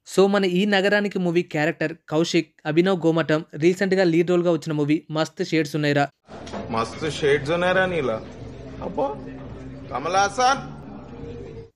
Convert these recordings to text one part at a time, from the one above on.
So, మన ఈ నగరానికి మూవీ క్యారెక్టర్ కౌశిక్, అభినవ్ గోమటం రీసెంట్‌గా లీడ్ రోల్‌గా వచ్చిన మూవీ 'మస్త్ షేడ్స్ ఉన్నాయిరా'. मस्त शेड्स ఉన్నాయరా నీలా అబ్బో కమల్ హాసన్.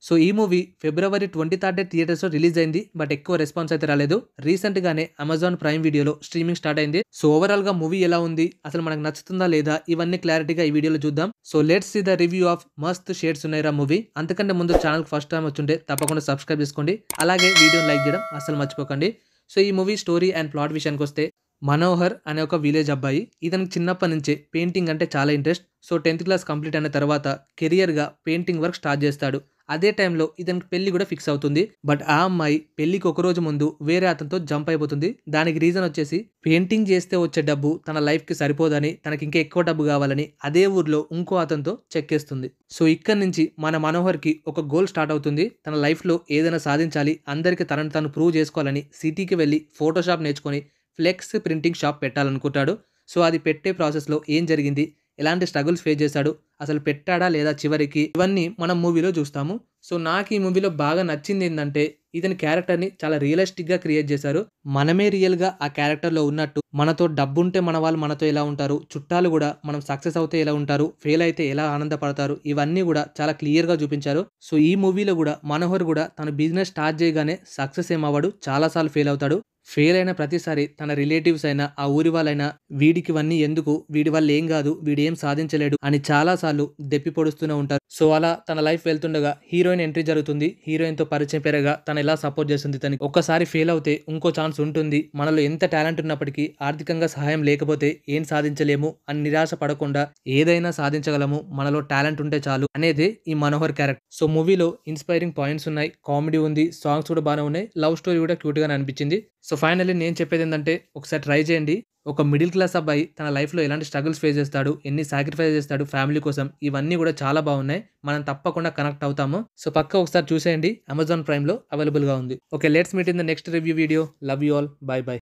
సో, ఈ మూవీ ఫిబ్రవరి 23 థియేటర్స్‌లో రిలీజ్ అయింది. బట్ ఎక్కువ రెస్పాన్స్ అయితే రాలేదు. రీసెంట్‌గానే అమెజాన్ ప్రైమ్ వీడియోలో స్ట్రీమింగ్ స్టార్ట్ అయింది. సో, ఓవరాల్‌గా మూవీ ఎలా ఉంది? అసలు మనకు నచ్చుతుందా లేదా? ఇవన్నీ క్లారిటీగా ఈ వీడియోలో చూద్దాం. So, let's see the review of 'Masth shades ఉన్నాయిరా' మూవీ. అంతకంటే ముందు ఛానల్‌కి ఫస్ట్ టైం వచ్చుంటే తప్పకుండా సబ్స్క్రైబ్ చేసుకోండి. అలాగే వీడియోని లైక్ చేయడం అస్సలు మర్చిపోకండి. సో, ఈ మూవీ స్టోరీ అండ్ ప్లాట్ విషయానికొస్తే మనోహర్ అనే ఒక విలేజ్ అబ్బాయి. ఇతనికి చిన్నప్పటి నుంచే పెయింటింగ్ అంటే చాలా interest. So, 10th class complete అయిన తర్వాత కెరియర్‌గా పెయింటింగ్ వర్క్ స్టార్ట్ చేస్తాడు. అదే టైంలో ఇతనికి పెళ్లి కూడా ఫిక్స్ అవుతుంది. బట్ ఆ అమ్మాయి పెళ్లికి ఒక రోజు ముందు వేరే అతనితో జంప్ అయిపోతుంది. దానికి రీజన్ వచ్చేసి పెయింటింగ్ చేస్తే వచ్చే డబ్బు తన లైఫ్‌కి సరిపోదని, తనకి ఇంకా ఎక్కువ డబ్బు కావాలని అదే ఊర్లో ఇంకో అతనితో చెక్కేస్తుంది. సో, ఇక్కడి నుంచి మన మనోహర్‌కి ఒక గోల్ స్టార్ట్ అవుతుంది. తన లైఫ్‌లో ఏదైనా సాధించాలి, అందరికీ తనను తాను ప్రూవ్ చేసుకోవాలని సిటీకి వెళ్ళి ఫోటోషాప్ నేర్చుకొని ఫ్లెక్స్ ప్రింటింగ్ షాప్ పెట్టాలనుకుంటాడు. సో, అది పెట్టే ప్రాసెస్‌లో ఏం జరిగింది? ఎలాంటి స్ట్రగుల్స్ ఫేస్ చేశాడు? అసలు పెట్టాడా లేదా చివరికి? ఇవన్నీ మనం మూవీలో చూస్తాము. సో, నాకు ఈ మూవీలో బాగా నచ్చింది ఏందంటే ఇతని క్యారెక్టర్‌ని చాలా రియలిస్టిక్‌గా క్రియేట్ చేశారు. మనమే రియల్‌గా ఆ క్యారెక్టర్‌లో ఉన్నట్టు, మనతో డబ్బుంటే మన వాళ్ళు మనతో ఎలా ఉంటారు? చుట్టాలు కూడా మనం సక్సెస్ అవుతే ఎలా ఉంటారు? ఫెయిల్ అయితే ఎలా ఆనందపడతారు? ఇవన్నీ కూడా చాలా క్లియర్‌గా చూపించారు. సో, ఈ మూవీలో కూడా మనోహర్ కూడా తన బిజినెస్ స్టార్ట్ చేయగానే సక్సెస్ ఏం అవ్వడు. చాలా సార్లు ఫెయిల్ అవుతాడు. ఫెయిల్ అయిన ప్రతిసారి తన రిలేటివ్స్ అయినా, ఆ ఊరి వాళ్ళైనా వీడికి ఇవన్నీ ఎందుకు? వీడి వల్ల ఏం కాదు, వీడేం సాధించలేడు అని చాలా సార్లు దెప్పి పొడుస్తూనే ఉంటారు. సో, అలా తన లైఫ్ వెళ్తుండగా హీరోయిన్ ఎంట్రీ జరుగుతుంది. హీరోయిన్‌తో పరిచయం పెరగా తను ఎలా సపోర్ట్ చేస్తుంది తనకి. ఒక్కసారి ఫెయిల్ అవుతే ఇంకో ఛాన్స్ ఉంటుంది. మనలో ఎంత టాలెంట్ ఉన్నప్పటికీ ఆర్థికంగా సహాయం లేకపోతే ఏం సాధించలేము అని నిరాశ పడకుండా ఏదైనా సాధించగలము, మనలో టాలెంట్ ఉంటే చాలు అనేదే ఈ మనోహర్ క్యారెక్టర్. సో, మూవీలో ఇన్స్పైరింగ్ పాయింట్స్ ఉన్నాయి, కామెడీ ఉంది, సాంగ్స్ కూడా బాగానే ఉన్నాయి, లవ్ స్టోరీ కూడా క్యూట్‌గానే అనిపించింది. సో, ఫైనల్లీ నేను చెప్పేది ఏంటంటే ఒకసారి ట్రై చేయండి. ఒక మిడిల్ క్లాస్ అబ్బాయి తన లైఫ్‌లో ఎలాంటి స్ట్రగుల్స్ ఫేస్ చేస్తాడు, ఎన్ని సాక్రిఫైస్ చేస్తాడు ఫ్యామిలీ కోసం, ఇవన్నీ కూడా చాలా బాగున్నాయి. మనం తప్పకుండా కనెక్ట్ అవుతాము. సో, పక్కా ఒకసారి చూసేయండి. అమెజాన్ ప్రైమ్‌లో అవైలబుల్‌గా ఉంది. Okay, let's meet in the next review video. Love you all. By by.